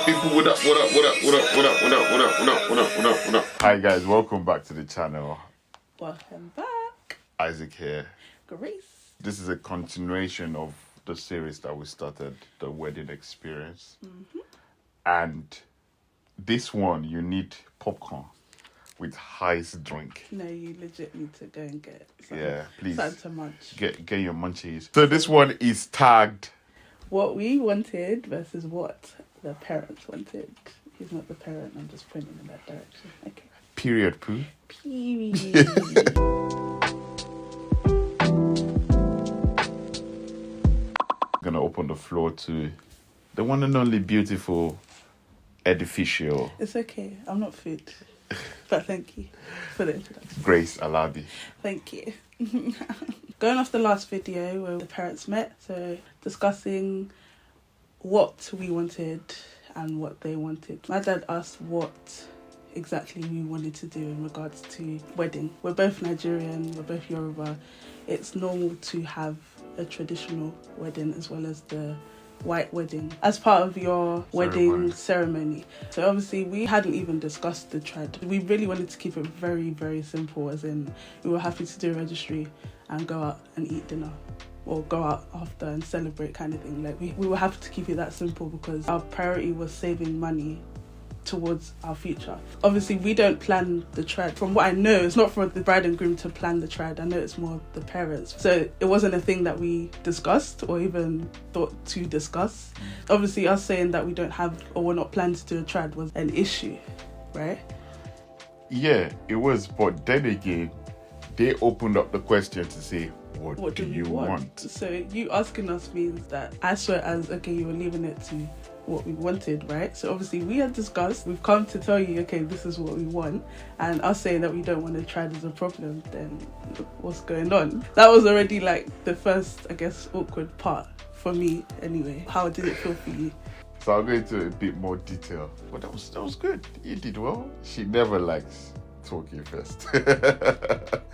up, people? What up? What up? What up? What up? What up? What up? What up? What up? What up? What up? What up? Hi guys, welcome back to the channel. Welcome back. Isaac here. Grace. This is a continuation of the series that we started, the wedding experience. Mm-hmm. And this one, you need popcorn with ice drink. No, you legit need to go and get some, please. something to munch. Get your munchies. So this one is tagged what we wanted versus what the parents wanted. He's not the parent, I'm just pointing in that direction. Okay. Period, poo. Period. I'm gonna open the floor to the one and only beautiful Edificio. It's okay, I'm not food. But thank you for the introduction. Grace Alabi. Thank you. Going off the last video where the parents met, so discussing what we wanted and what they wanted. My dad asked what exactly we wanted to do in regards to wedding. We're both Nigerian, we're both Yoruba. It's normal to have a traditional wedding as well as the white wedding as part of your wedding ceremony. So obviously we hadn't even discussed the trad. We really wanted to keep it very, very simple, as in we were happy to do a registry and go out and eat dinner or go out after and celebrate kind of thing. Like we were happy to keep it that simple because our priority was saving money towards our future. Obviously we don't plan the trad. From what I know, it's not for the bride and groom to plan the trad. I know it's more the parents. So it wasn't a thing that we discussed or even thought to discuss. Obviously us saying that we don't have or we're not planning to do a trad was an issue, right? Yeah, it was, but then again, they opened up the question to say, what do you want? So you asking us means that I saw it as, okay, you were leaving it to what we wanted, right? So obviously we had discussed, we've come to tell you, okay, this is what we want, and us saying that we don't want to try as a problem, then what's going on? That was already like the first, I guess, awkward part for me anyway. How did it feel for you? So I'll go into a bit more detail. But that was good. You did well. She never likes talking first.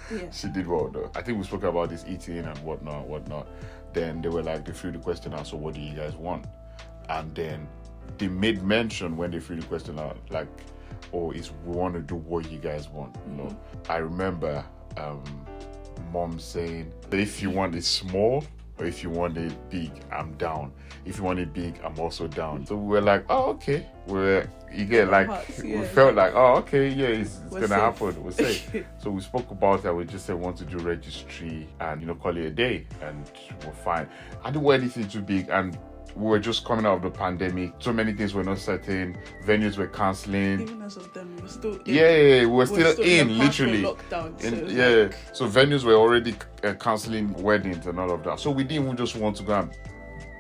Yeah. She did well though. I think we spoke about this eating and whatnot. Then they were like, they threw the question out, so what do you guys want? And then they made mention when they threw the question out, like, oh, we want to do what you guys want. You know, I remember mom saying that if you want it small or if you want it big, I'm down. If you want it big, I'm also down. So we were like, oh, okay. We felt like, oh, okay, yeah, it's gonna happen. We're safe. So we spoke about that. We just said we want to do registry and call it a day, and we're fine. I didn't want anything too big, and we were just coming out of the pandemic. So many things were not certain. Venues were cancelling. Even as of then, we were still in. Yeah, we were still in literally. Lockdown, so venues were already cancelling weddings and all of that. So we didn't even just want to go and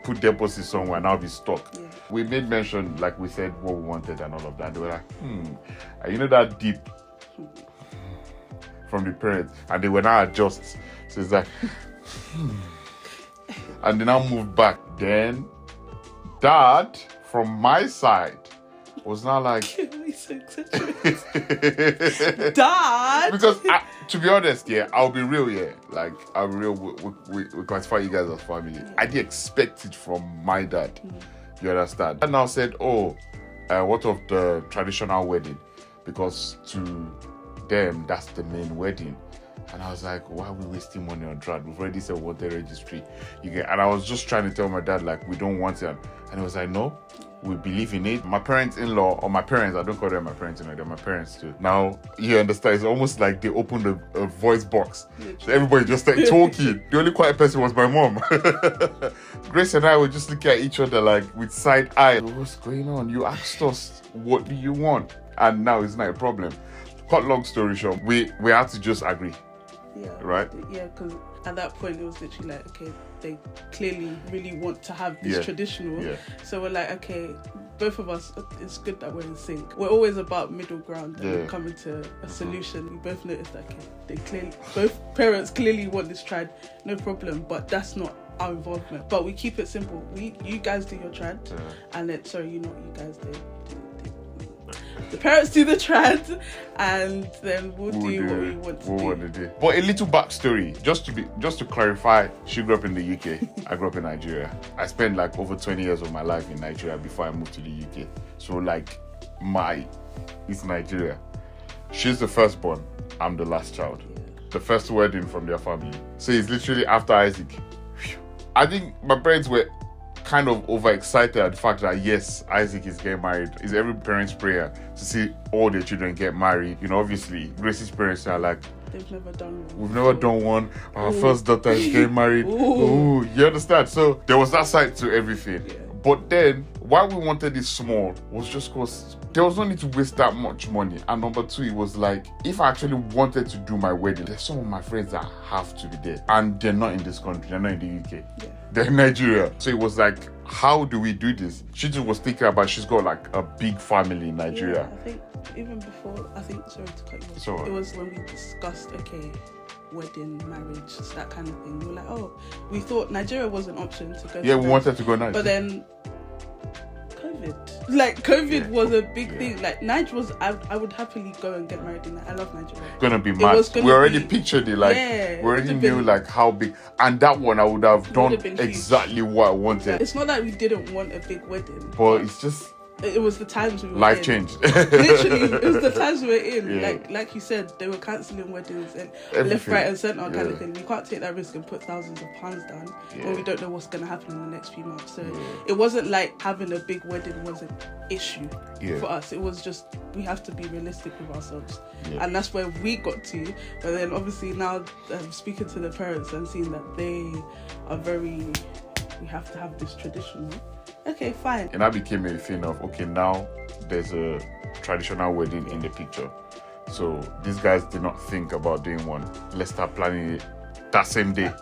put deposits somewhere and I'll be stuck. Yeah. We made mention, like we said, what we wanted and all of that. They were like, and that deep from the parents, and they were now adjust. So it's like, and then I moved back. Then Dad, from my side, was not like Dad, because to be honest, I'll be real, like I'll be real. We classify you guys as family. Yeah. I didn't expect it from my dad. You understand? And now said, what of the traditional wedding? Because to them, that's the main wedding. And I was like, why are we wasting money on trad? We've already said we want the registry. And I was just trying to tell my dad, like, we don't want it. And he was like, no, we believe in it. My parents-in-law, or my parents, I don't call them my parents-in-law, they're my parents too. Now, you understand, it's almost like they opened a voice box. So everybody just started talking. The only quiet person was my mom. Grace and I were just looking at each other like with side eye. What's going on? You asked us, what do you want? And now it's not a problem. Cut long story short, we had to just agree. Yeah. Right? Yeah, because at that point it was literally like, okay, they clearly really want to have this traditional. Yeah. So we're like, okay, both of us, it's good that we're in sync. We're always about middle ground and coming to a solution. We both noticed that, okay, both parents clearly want this trad, no problem, but that's not our involvement. But we keep it simple. You guys do your trad, and then, you guys do. The parents do the trad, and then we'll do what we want to do. But a little backstory, just to clarify, she grew up in the UK. I grew up in Nigeria. I spent like over 20 years of my life in Nigeria before I moved to the UK. So like it's Nigeria. She's the firstborn. I'm the last child. Yeah. The first wedding from their family. So it's literally after Isaac. Phew. I think my parents were kind of overexcited at the fact that yes, Isaac is getting married. It's every parent's prayer to see all their children get married. You know, obviously, Grace's parents are like, they've never done one. We've never done one. Our first daughter is getting married. Ooh, you understand? So there was that side to everything. Yeah. But then, why we wanted it small was just because there was no need to waste that much money. And number two, it was like, if I actually wanted to do my wedding, there's some of my friends that have to be there. And they're not in this country. They're not in the UK. Yeah. They're in Nigeria. So it was like, how do we do this? She just was thinking about, she's got like a big family in Nigeria. Yeah, I think even before, sorry to cut you off. So, it was when we discussed, wedding, marriage, that kind of thing. We were like, we thought Nigeria was an option to go. Yeah, we wanted to go Nigeria. But then COVID was a big thing. Like Nigeria was, I would happily go and get married in that. I love Nigeria. It's gonna be mad. We already pictured it, like we already knew like how big, and that one I would have done exactly what I wanted. It's not that we didn't want a big wedding, but it's just it was the times we were life in. changed. Literally, it was the times we were in. Yeah. Like you said, they were cancelling weddings and Everything. left, right, and centre kind of thing. We can't take that risk and put thousands of pounds down when we don't know what's going to happen in the next few months. So it wasn't like having a big wedding was an issue for us. It was just, we have to be realistic with ourselves, and that's where we got to. But then obviously now speaking to the parents and seeing that they are we have to have this tradition. Okay, fine. And that became a thing of, okay, now there's a traditional wedding in the picture. So these guys did not think about doing one. Let's start planning it that same day.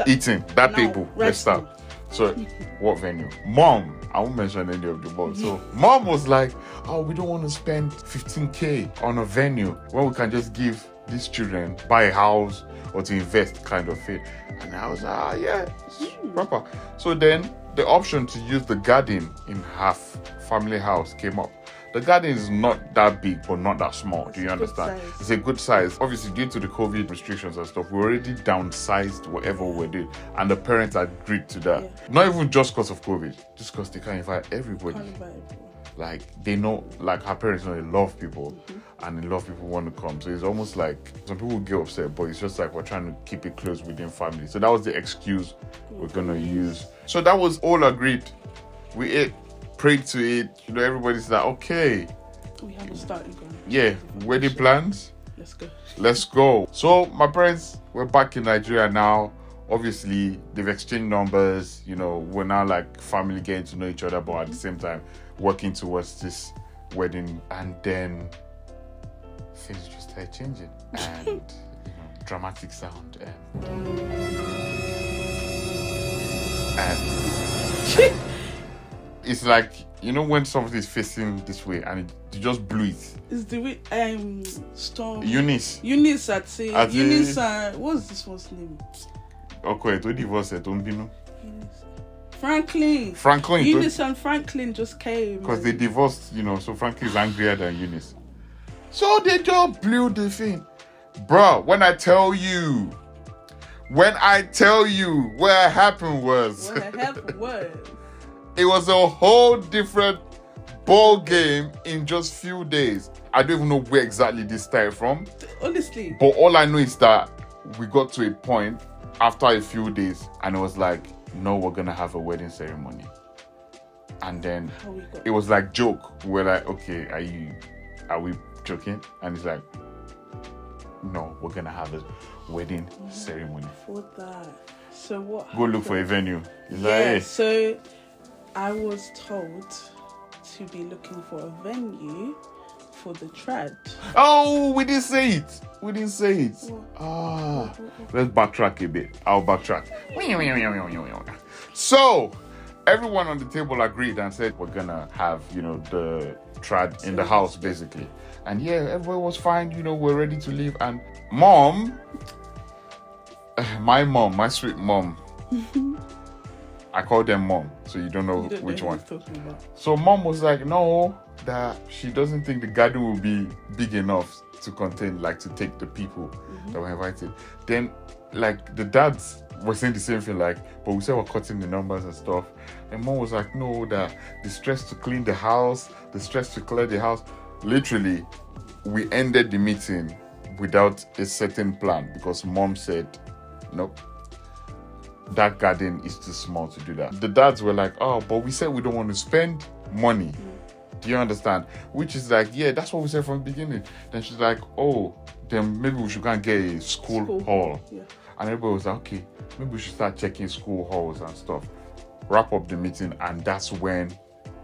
Eating, that table, let's start. So, what venue? Mom, I won't mention any of the boys. So, mom was like, we don't want to spend 15K on a venue when we can just give these children, buy a house or to invest kind of thing. And I was like, yeah, it's proper. So then the option to use the garden in her family house came up. The garden is not that big, but not that small. Do you understand? It's a good size. Obviously, due to the COVID restrictions and stuff, we already downsized whatever we did. And the parents agreed to that. Yeah. Not even just because of COVID, just because they can't invite everybody. Like, they know, like, her parents know they love people, and a lot of people want to come. So it's almost like some people get upset, but it's just like we're trying to keep it close within family. So that was the excuse we're going to use. So that was all agreed. We ate, prayed to it. You know, everybody's like, okay. We haven't started going. Yeah, wedding plans. Let's go. So my parents were back in Nigeria now. Obviously, they've exchanged numbers. You know, we're now like family getting to know each other, but at the same time, working towards this wedding. And then things just started changing. And, you know, dramatic sound. And it's like, you know, when somebody's facing this way and it just blew it. It's the way Storm Eunice, I'd say. Eunice, what's this one's name? Okay, to divorce it, don't be no. Franklin. Eunice and Franklin just came. Because they divorced, you know, so Franklin is angrier than Eunice. So they just blew the thing. Bro, when I tell you what happened was it was a whole different ball game in just few days. I don't even know where exactly this started from. Honestly. But all I know is that we got to a point after a few days and it was like, no, we're gonna have a wedding ceremony. And then it was like joke. We're like, okay, are we joking? And it's like, no, we're gonna have a wedding ceremony. For that. So what happened? Go look for a venue. It's like, hey. So I was told to be looking for a venue for the trad. Oh, we didn't say it. What? Let's backtrack a bit. I'll backtrack. So, everyone on the table agreed and said we're gonna have, you know, the trad in the house basically. And yeah, everybody was fine, you know, we're ready to leave. And my sweet mom, I called them mom, so you don't know You don't which know who one. he's talking about. So mom was like, no, that she doesn't think the garden will be big enough to contain, like, to take the people that were invited. Then, like, the dads were saying the same thing, like, but we said we're cutting the numbers and stuff. And mom was like, no, that the stress to clean the house, the stress to clear the house. Literally, we ended the meeting without a certain plan because mom said, nope, that garden is too small to do that. The dads were like, oh, but we said we don't want to spend money. Do you understand? Which is like, yeah, that's what we said from the beginning. Then she's like, oh, then maybe we should go and get a school hall. Yeah. And everybody was like, okay, maybe we should start checking school halls and stuff. Wrap up the meeting, and that's when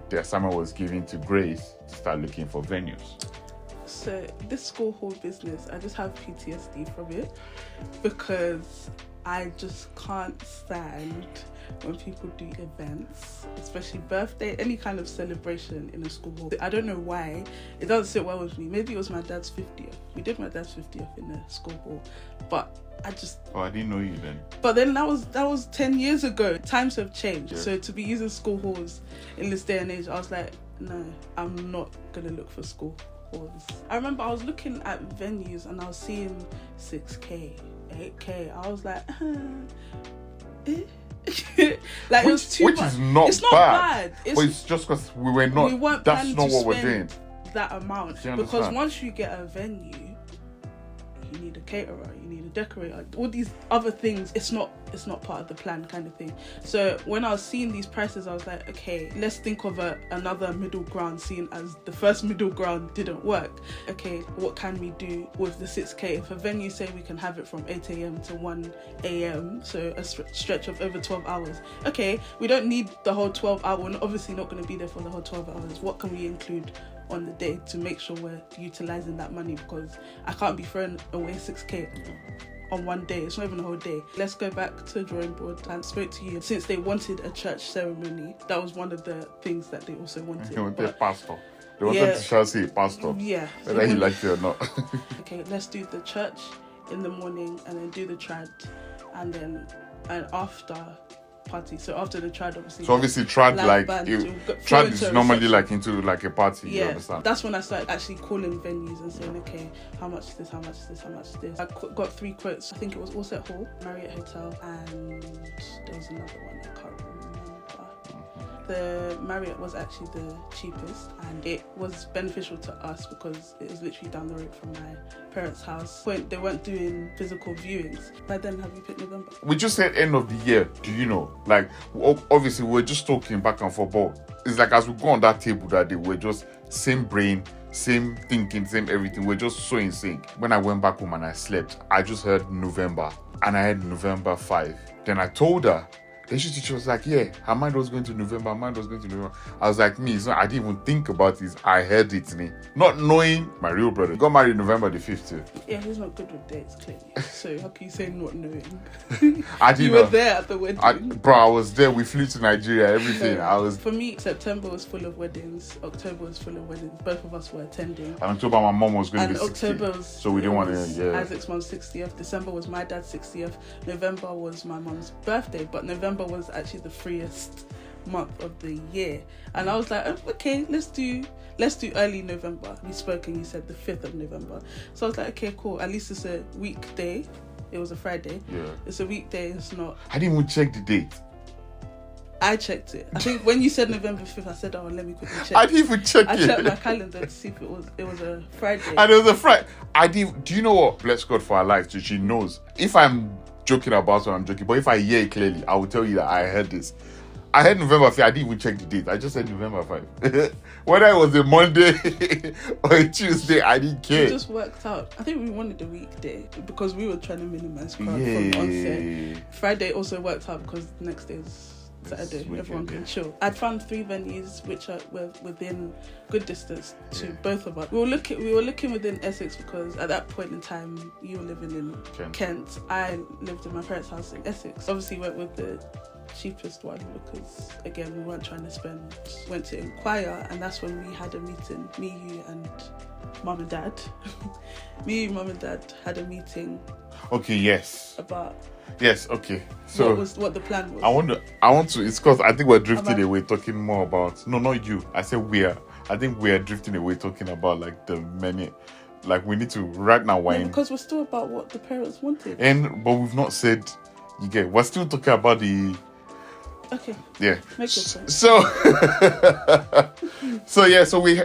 the assignment was given to Grace to start looking for venues. So this school hall business, I just have PTSD from it because I just can't stand when people do events, especially birthday, any kind of celebration in a school hall. I don't know why. It doesn't sit well with me. Maybe it was my dad's 50th. We did my dad's 50th in the school hall. But I just... Oh, I didn't know you then. But then that was 10 years ago. Times have changed. Yeah. So to be using school halls in this day and age, I was like, no, I'm not going to look for school halls. I remember I was looking at venues and I was seeing 6K, 8K. I was like, like, it was too which much. is not It's not bad. bad. But it's just because we weren't that's planning not to what we're spend doing. that amount. Do you Because understand? once you get a venue, you need a caterer, you need a decorator, all these other things. It's not part of the plan, kind of thing. So when I was seeing these prices, I was like, okay, let's think of another middle ground, seeing as the first middle ground didn't work. Okay, what can we do with the 6K? If a venue say we can have it from 8 a.m. to 1 a.m, so a stretch of over 12 hours. Okay, we don't need the whole 12 hours. We're obviously not going to be there for the whole 12 hours. What can we include on the day to make sure we're utilising that money? Because I can't be throwing away 6K on one day. It's not even a whole day. Let's go back to the drawing board. And spoke to you. Since they wanted a church ceremony, that was one of the things that they also wanted. They wanted pastor. They wanted to shall say pastor. Yeah. Whether he liked it or not. Okay, let's do the church in the morning and then do the trad, and then after party. So after the trad, obviously. So obviously trad, like trad is normally like into like a party. Yeah, you understand? that's when I started actually calling venues and saying, okay, how much is this, how much is this, how much is this. I got 3 quotes. I think it was Allset Hall, Marriott Hotel, and there was another one I can't remember. The Marriott was actually the cheapest, and it was beneficial to us because it was literally down the road from my parents' house. They weren't doing physical viewings. By then, have you picked November? We just said end of the year. Do you know? Like, obviously we're just talking back and forth, but it's like as we go on that table that day, we're just same brain, same thinking, same everything. We're just so in sync. When I went back home and I slept, I just heard November, and I had November 5. Then I told her. The history teacher was like, yeah, her mind was going to November, I was like, I didn't even think about this. I heard it, not knowing my real brother. Got married November the 5th too. Yeah, he's not good with dates, clearly. So how can you say not knowing? I didn't You were there at the wedding. Bro, I was there. We flew to Nigeria, everything. No. For me, September was full of weddings. October was full of weddings. Both of us were attending. And October, my mom was going to be 60. October was, so we didn't want to, yeah. Isaac's mom's 60th. December was my dad's 60th. November was my mom's birthday. But November was actually the freest month of the year. And I was like, oh, okay, let's do early November. We spoke and you said the 5th of November. So I was like, okay, cool. At least it's a weekday. It was a Friday. Yeah. It's a weekday. It's not. I didn't even check the date. I checked it. I think when you said November 5th, I said, oh, let me quickly check. I didn't even check it. I checked my calendar to see if it was a Friday. And it was a Friday. Do you know what? Bless God for her life. So she knows. If I'm joking about it, I'm joking. But if I hear it clearly, I will tell you that I heard this. I heard November 5th. I didn't even check the date. I just said November 5th. Whether it was a Monday or a Tuesday, I didn't care. It just worked out. I think we wanted a weekday because we were trying to minimize crowd from onset. Friday also worked out because the next day is Saturday. Everyone can chill. I'd found 3 venues which were within good distance to both of us. We were looking within Essex because at that point in time you were living in Kent. I lived in my parents' house in Essex. Obviously went with the cheapest one because again we weren't trying to spend. Went to inquire, and that's when we had a meeting. Me, you, and mum and dad. Me, mum and dad had a meeting. Okay. Yes. About. Yes. Okay. So what the plan was. I want to. It's because I think we're drifting away talking more about. No, not you. I said we're. I think we're drifting away talking about like the many. Like we need to right now. No, because we're still about what the parents wanted. But we've not said. You get. We're still talking about the. Okay. Yeah. Make your point. So. So we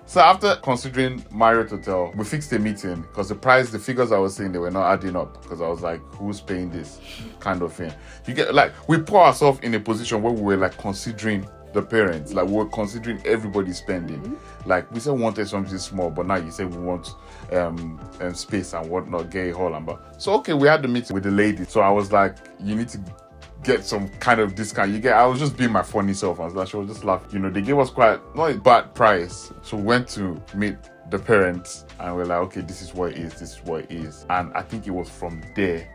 So after considering Marriott Hotel, we fixed a meeting because the figures I was saying, they were not adding up because I was like, who's paying this kind of thing? You get like, we put ourselves in a position where we were like considering the parents, like we were considering everybody's spending. Mm-hmm. Like we said we wanted something small, but now you say we want space and whatnot, gay hall and so okay, we had the meeting with the lady. So I was like, you need to get some kind of discount. I was just being my funny self. I was like, she was just laughing. They gave us quite not a bad price. So we went to meet the parents and we're like, okay, this is what it is. And I think it was from there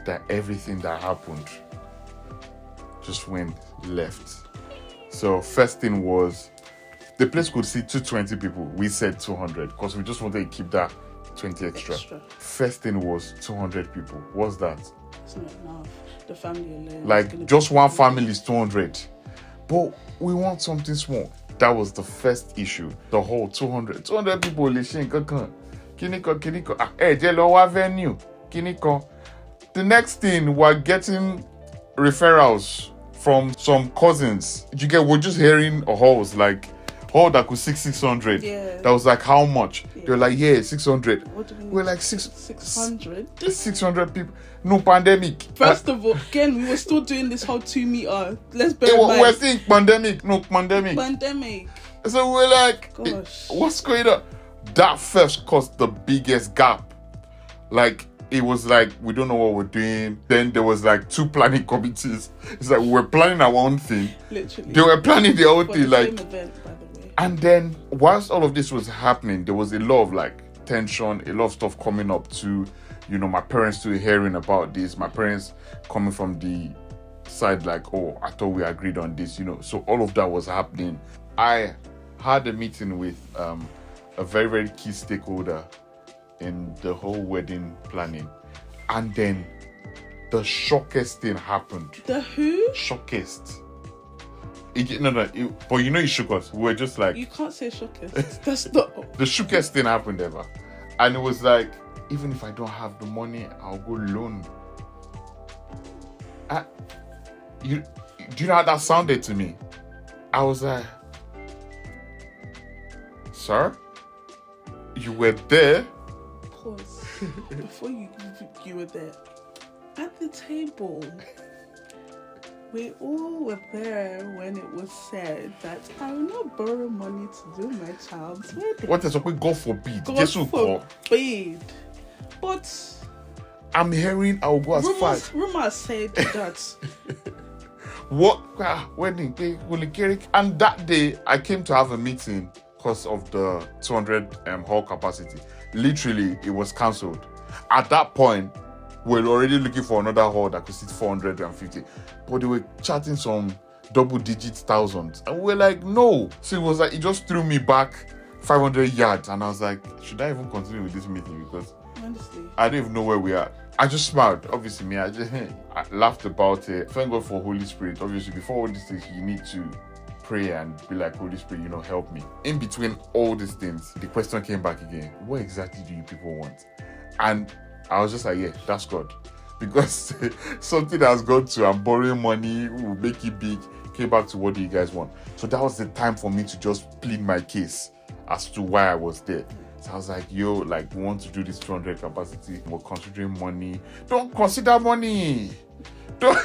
that everything that happened just went left. So first thing was, the place could see 220 people. We said 200 because we just wanted to keep that 20 extra. First thing was 200 people. What's that? It's not enough. The family alone. Like just one family is 200. But we want something small. That was the first issue. The whole 200 people. Venue. The next thing, we're getting referrals from some cousins. We're just hearing a halls like hall that could 600. Yeah. That was like how much? Yeah. They're like, yeah, 600. What do we need? We're like 600. 600 people. No pandemic. First of all, again, we were still doing this whole 2 meter. Let's bear in mind. We're saying pandemic. No pandemic. Pandemic. So we're like, gosh, what's going on? That first caused the biggest gap. Like, it was like, we don't know what we're doing. Then there was like 2 planning committees. It's like, we're planning our own thing. Literally. They were planning their own thing. The like, same event, by the way. And then, whilst all of this was happening, there was a lot of like tension, a lot of stuff coming up to, my parents still hearing about this. My parents coming from the side like, oh, I thought we agreed on this, So all of that was happening. I had a meeting with a very, very key stakeholder in the whole wedding planning. And then the shockest thing happened. The who? Shockest. But it shook us. We were just like... You can't say shookest. That's not... The shookest thing happened ever. And it was like, even if I don't have the money, I'll go loan. Do you know how that sounded to me? I was like, sir? You were there? Pause. Before you were there. At the table. We all were there when it was said that I will not borrow money to do my child's wedding. What is up? God forbid. God forbid. But I'm hearing I'll go as far. Rumors said that. What? Wedding? And that day, I came to have a meeting because of the 200 hall capacity. Literally, it was cancelled. At that point, we're already looking for another hall that could sit 450. But they were chatting some double-digit thousands. And we're like, no. So it was like, it just threw me back 500 yards. And I was like, should I even continue with this meeting? Because honestly, I don't even know where we are. I just smiled. Obviously, I laughed about it. Thank God for Holy Spirit. Obviously, before all these things, you need to pray and be like, Holy Spirit, help me. In between all these things, the question came back again. What exactly do you people want? And I was just like, yeah, that's God. Because something that's gone to, I'm borrowing money, we'll make it big, came back to what do you guys want? So that was the time for me to just plead my case as to why I was there. So I was like, we want to do this 200 capacity. We're considering money. Don't consider money. Don't.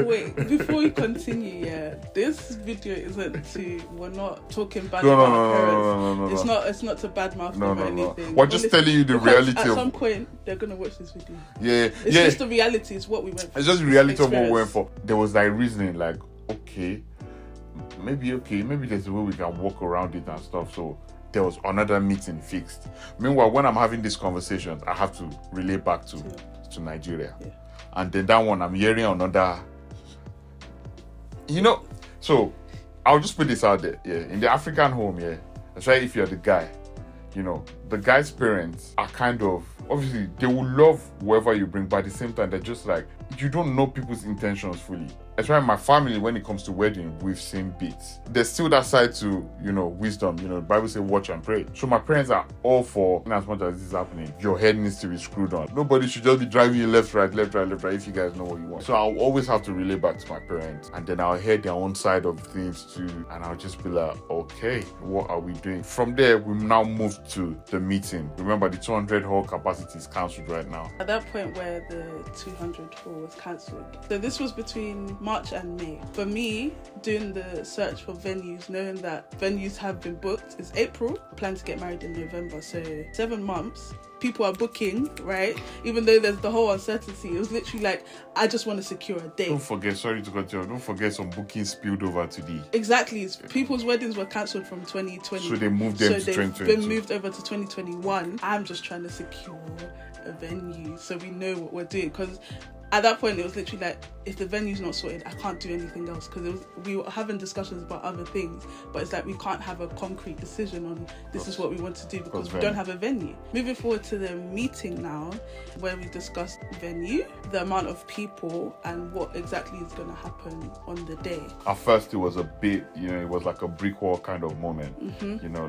Wait, before we continue, this video we're not talking bad about our parents. It's not to badmouth them or anything. We're just telling you the reality. At some point, they're going to watch this video. Yeah. It's just the reality, it's what we went for. It's just the reality of what we went for. There was reasoning maybe there's a way we can walk around it and stuff. So there was another meeting fixed. Meanwhile, when I'm having these conversations, I have to relay back to Nigeria. Yeah. And then that one, I'm hearing another. So I'll just put this out there. Yeah, in the African home, yeah, especially if you're the guy, the guy's parents are kind of, obviously, they will love whoever you bring, but at the same time, they're just like, you don't know people's intentions fully. That's why my family, when it comes to wedding, we've seen bits. There's still that side to, wisdom. The Bible says watch and pray. So my parents are all for, in as much as this is happening, your head needs to be screwed on. Nobody should just be driving you left, right, if you guys know what you want. So I'll always have to relay back to my parents. And then I'll hear their own side of things too. And I'll just be like, okay, what are we doing? From there, we now moved to the meeting. Remember, the 200 hall capacity is cancelled right now. At that point where the 200 hall was cancelled. So this was between March and May. For me, doing the search for venues, knowing that venues have been booked, it's April. I plan to get married in November, so 7 months. People are booking, right? Even though there's the whole uncertainty, it was literally like, I just want to secure a date. Don't forget some bookings spilled over to the... Exactly. People's weddings were cancelled from 2020. So they moved them to 2022. So they've been moved over to 2021. I'm just trying to secure a venue so we know what we're doing. Because at that point, it was literally like, if the venue's not sorted, I can't do anything else. Because we were having discussions about other things, but it's like we can't have a concrete decision on this is what we want to do because we don't have a venue. Moving forward to the meeting now, where we discussed venue, the amount of people, and what exactly is going to happen on the day. At first, it was a bit, it was like a brick wall kind of moment.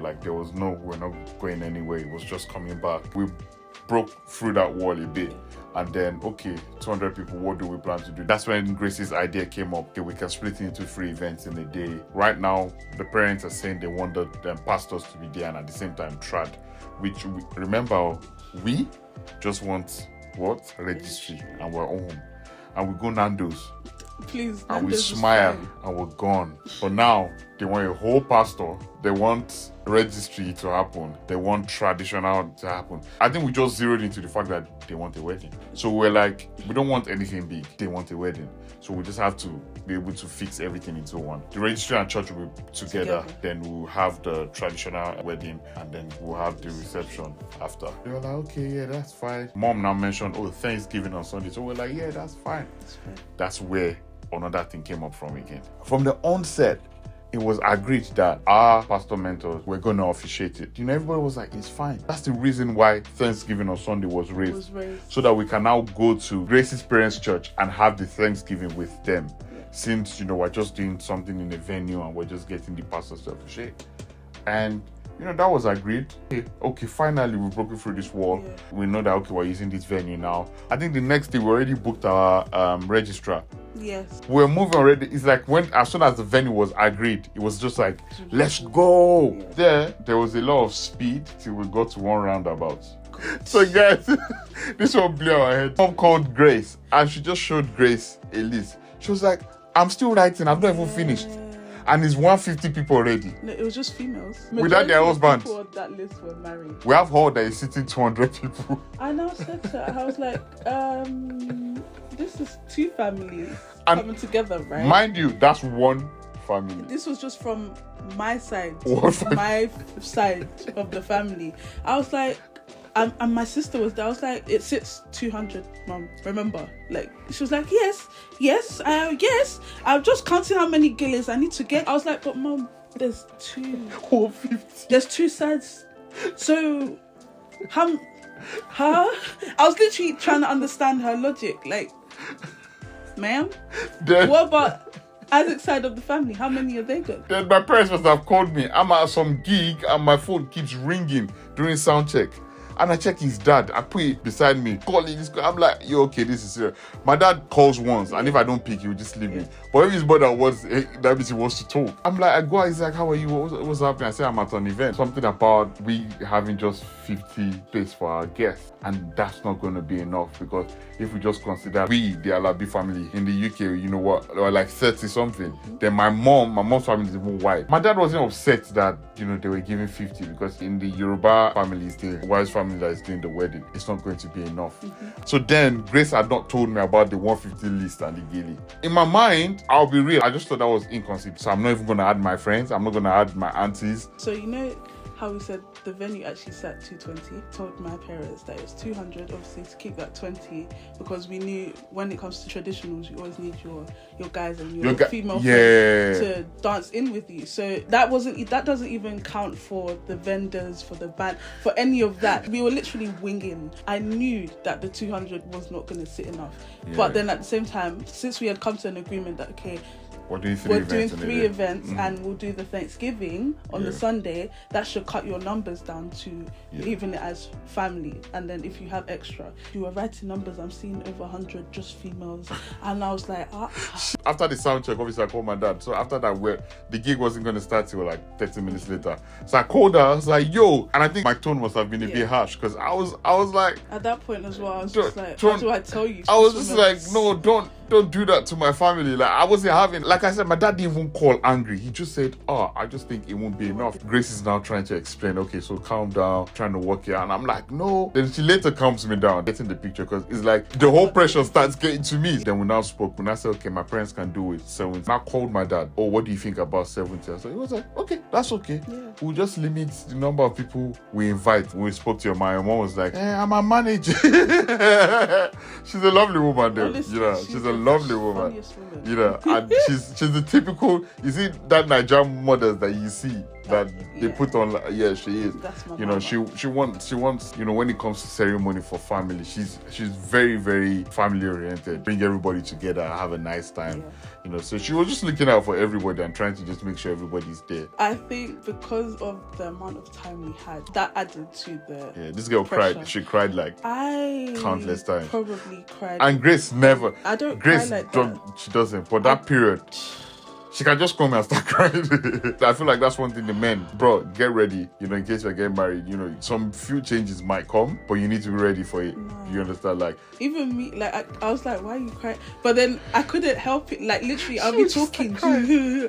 Like there was we're not going anywhere. It was just coming back. We broke through that wall a bit. And then, 200 people, what do we plan to do? That's when Grace's idea came up. Okay, we can split it into 3 events in a day. Right now, the parents are saying they want the pastors to be there and at the same time trad. Which, remember, we just want, what? Registry. And we're home. And we go Nando's. Please, and we smile and we're gone. But now they want a whole pastor. They want registry to happen. They want traditional to happen. I think we just zeroed into the fact that they want a wedding. So we're like, we don't want anything big. They want a wedding. So we just have to be able to fix everything into one. The registry and church will be together. Then we'll have the traditional wedding and then we'll have the reception after. They were like, okay, yeah, that's fine. Mom now mentioned, Thanksgiving on Sunday. So we're like, yeah, that's fine. That's where another thing came up from again. From the onset, it was agreed that our pastor mentors were going to officiate it. Everybody was like, it's fine. That's the reason why Thanksgiving on Sunday was raised. So that we can now go to Grace's parents' church and have the Thanksgiving with them. Since, we're just doing something in a venue and we're just getting the pastors to officiate. And, that was agreed. Okay, finally, we've broken through this wall. Yeah. We know that, we're using this venue now. I think the next day, we already booked our registrar. Yes. We're moving already. It's like as soon as the venue was agreed, it was just like, let's go. Yeah. There was a lot of speed till we got to one roundabout. So guys, this one blew our head. Mom called Grace and she just showed Grace a list. She was like, I'm still writing. I've not even finished. And it's 150 people already. No, it was just females. Without their husbands. People on that list were married. We have hall that is sitting 200 people. I now said to her, I was like, this is 2 families coming together, right? Mind you, that's one family. This was just from my side. My side of the family. I was like, and my sister was there. I was like, it sits 200, Mom. Remember? Like, she was like, yes. I'm just counting how many gillies I need to get. I was like, but Mom, there's 2. 150. There's 2 sides. So, I was literally trying to understand her logic. Like, ma'am, what about Isaac's side of the family? How many are they got? Then my parents must have called me. I'm at some gig and my phone keeps ringing during sound check. And I check his dad. I put it beside me. Calling this guy. I'm like, yo, okay, this is serious. My dad calls once, and if I don't pick, he'll just leave me. But if his brother that means he wants to talk. I'm like, I go, he's like, how are you? What's happening? I say, I'm at an event. Something about we having just 50 space for our guests. And that's not going to be enough because if we just consider we, the Alabi family in the UK, we're like 30 something. Then my mom's family is even white. My dad wasn't upset that, they were giving 50 because in the Yoruba families, the wife's family that is doing the wedding, it's not going to be enough. So then Grace had not told me about the 150 list and the gilly. In my mind, I'll be real, I just thought that was inconceivable. So I'm not even going to add my friends. I'm not going to add my aunties. So how we said the venue actually sat 220. Told my parents that it was 200, obviously to keep that 20, because we knew when it comes to traditionals, you always need your guys and your female friends to dance in with you. So that doesn't even count for the vendors, for the band, for any of that. We were literally winging. I knew that the 200 was not going to sit enough. Yeah. But then at the same time, since we had come to an agreement that, okay, we're doing three events and we'll do the Thanksgiving on the Sunday, that should cut your numbers down to leaving it as family. And then if you have extra, you were writing numbers, I'm seeing over 100 just females. And I was like, After the sound check, obviously I called my dad. So after that, the gig wasn't going to start till like 30 minutes later. So I called her, I was like, yo. And I think my tone must have been a bit harsh, because I was like... At that point as well, I was just like, how do I tell you? I was just like, no, don't do that to my family. Like, I wasn't having... Like I said, my dad didn't even call angry. He just said, I just think it won't be enough. Grace is now trying to explain, okay, so calm down, trying to work it out. And I'm like, no. Then she later calms me down, getting the picture, because it's like the whole pressure starts getting to me. Then we now spoke. When I said, okay, my parents can do it 70. I called my dad. Oh, what do you think about 70? So he was like, okay, that's okay. Yeah. We'll just limit the number of people we invite. When we spoke to your mom was like, I'm a manager. She's a lovely woman, though. Honestly, she's a lovely woman. And she's the typical, you see that Nigerian mothers that you see that they put on. She is. That's my mama. She wants when it comes to ceremony for family, she's very, very family oriented. Bring everybody together, have a nice time. So she was just looking out for everybody and trying to just make sure everybody's there. I think because of the amount of time we had, that added to the this girl pressure. cried. She cried like countless times. Probably cried. And Grace never. I don't Grace cry like that. She doesn't. For that period, she can just come and start crying. I feel like that's one thing the men, bro, get ready. In case you get married, some few changes might come, but you need to be ready for it. No. You understand? Like, even me, like I was like, why are you crying? But then I couldn't help it. Like, literally, I'll be talking.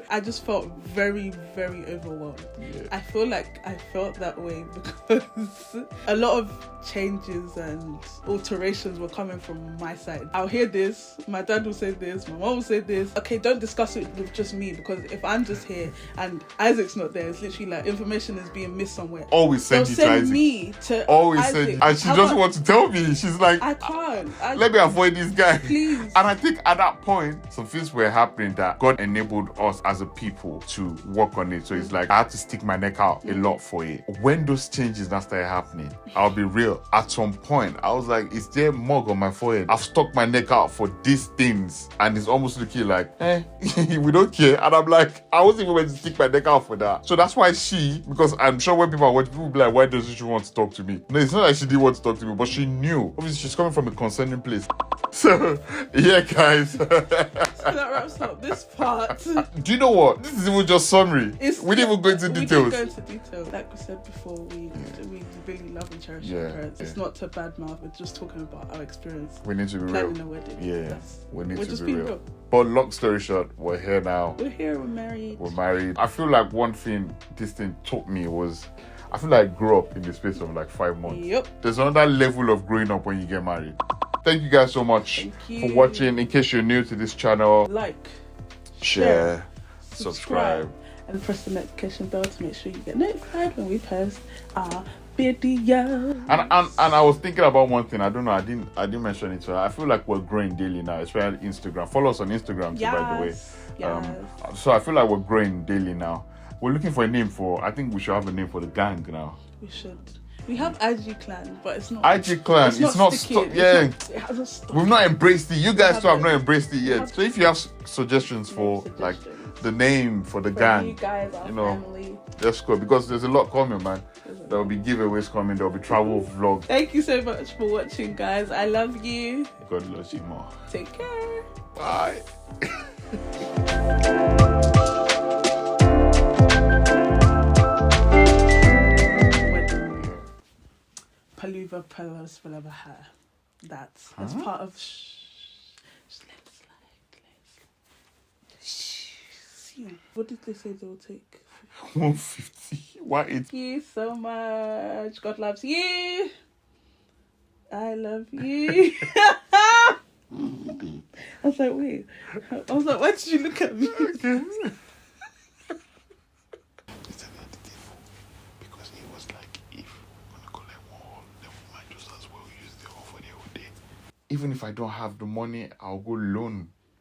I just felt very, very overwhelmed. Yeah. I feel like I felt that way because a lot of changes and alterations were coming from my side. I'll hear this, my dad will say this, my mom will say this. Okay, don't discuss it with just me, because if I'm just here and Isaac's not there, it's literally like information is being missed somewhere. Always send you to Isaac. Me to always Isaac. Send, and she doesn't want to tell me. She's like, I can't. Let me avoid this guy. Please. And I think at that point, some things were happening that God enabled us as a people to work on it. So it's like I had to stick my neck out a lot for it. When those changes now started happening, I'll be real. At some point, I was like, is there mug on my forehead? I've stuck my neck out for these things, and it's almost looking like, we don't care. And I'm like, I wasn't even going to stick my neck out for that. So that's why because I'm sure when people are watching, people will be like, why doesn't she want to talk to me? No, it's not like she didn't want to talk to me, but she knew. Obviously, she's coming from a concerning place. So, guys. So that wraps up this part. Do you know what? This is even just summary. We didn't even go into details. We didn't go into detail. Like we said before, we really love and cherish our parents. It's not to badmouth, we're just talking about our experience. We need to be planning real. A wedding. Yeah, we need to be real. But long story short, we're here now. We're married. I feel like one thing this thing taught me was, I feel like I grew up in the space of like 5 months. Yep. There's another level of growing up when you get married. Thank you guys so much for watching. In case you're new to this channel, like, share, subscribe, and press the notification bell to make sure you get notified when we post our video. And I was thinking about one thing. I don't know. I didn't mention it. So I feel like we're growing daily now, especially Instagram. Follow us on Instagram too, by the way. Yes. So I feel like we're growing daily now. We're looking for a name I think we should have a name for the gang now. We should. We have IG Clan, but it's not. IG Clan, it's not it hasn't stopped. We've not embraced it. You guys too have not embraced it yet. So if you have suggestions for like the name for the gang, you guys, our family, that's cool, because there's a lot coming, man. There will be giveaways coming. There will be travel vlogs. Thank you so much for watching, guys. I love you. God loves you more. Take care. Bye. Paluva Palas Valabaha. That's part of what did they say they'll take? 150. Why Thank you so much. God loves you. I love you. I was like, wait. I was like, why did you look at me? Okay. It's another devil because he even if I don't have the money, I'll go loan